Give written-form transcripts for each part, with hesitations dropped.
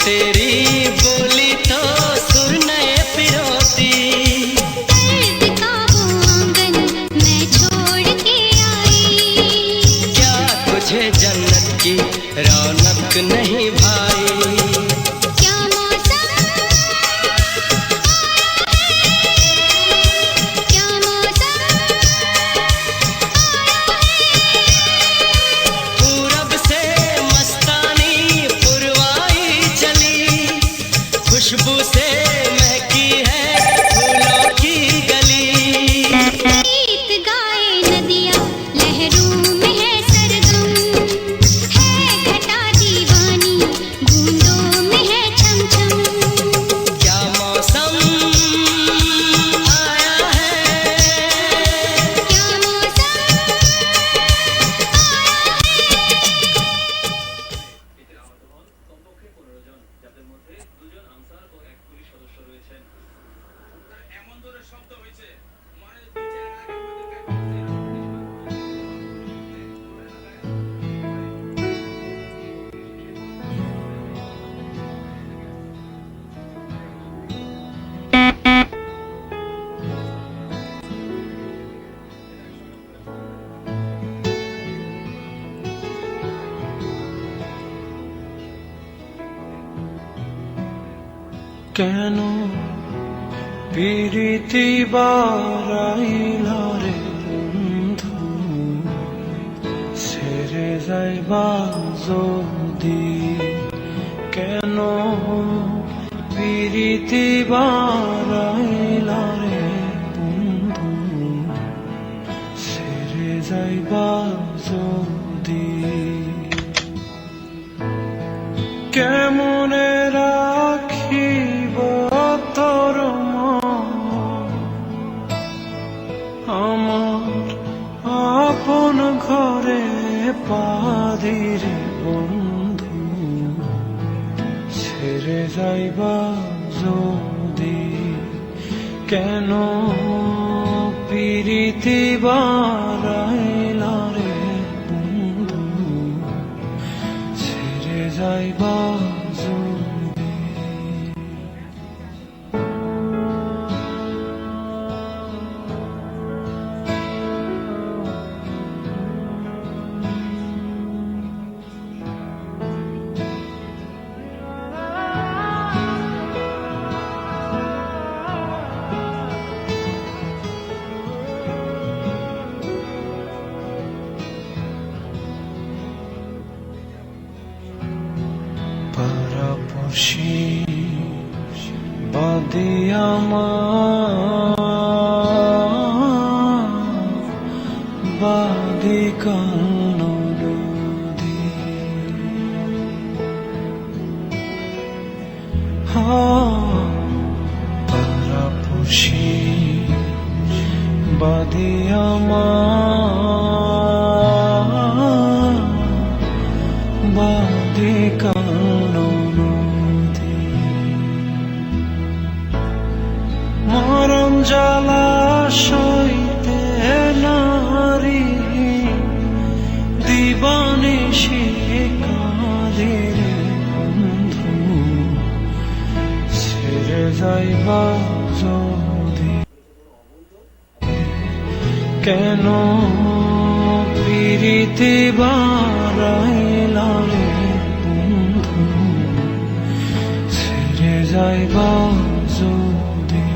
तेरी बोली तो सुर नए पिरोती। दर्द का वो आंगन मैं छोड़ के आई। क्या तुझे जन्नत की रौनक नहीं भाई? क्या मौसम क्या मौसम पूरब से मस्तानी पुरवाई चली, खुशबू से महकी है फूलों की गली। गीत गाए नदियाँ लहरों में है सरगम, है घटा दीवानी बूंदों में है छम छम। क्या मौसम आया है? क्या मौसम কেন প্রীতি বারাইল রে বন্ধু, ছেড়ে যাইবা যদি? কেন প্রীতি বারাইল রে বন্ধু, ছেড়ে যাইবা যদি? কেমনে রাখিব তোর মন আমার আপন ঘরে পাদিরে বন্ধু, ছেড়ে যাইবা যদি? কেন প্রীতি বারাইল রে বন্ধু, ছেড়ে যাইবা যদি? পাড়াপড়শি বাদে আমার বাদে কানো নদী, পাড়াপড়শি বাদে আমার বাদে কানো নদী। মরণ জ্বালা সইতে নারী দিবানিশি কাঁদে রে বন্ধু, ছেড়ে যাইবা যদি? কেন প্রীতি বারাইল রে বন্ধু, ছেড়ে যাইবা যদি?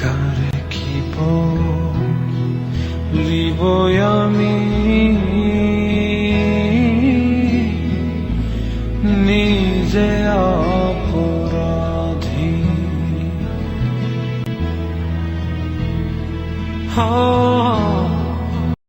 কারে কি বলিব আমি নিজে অপরাধী?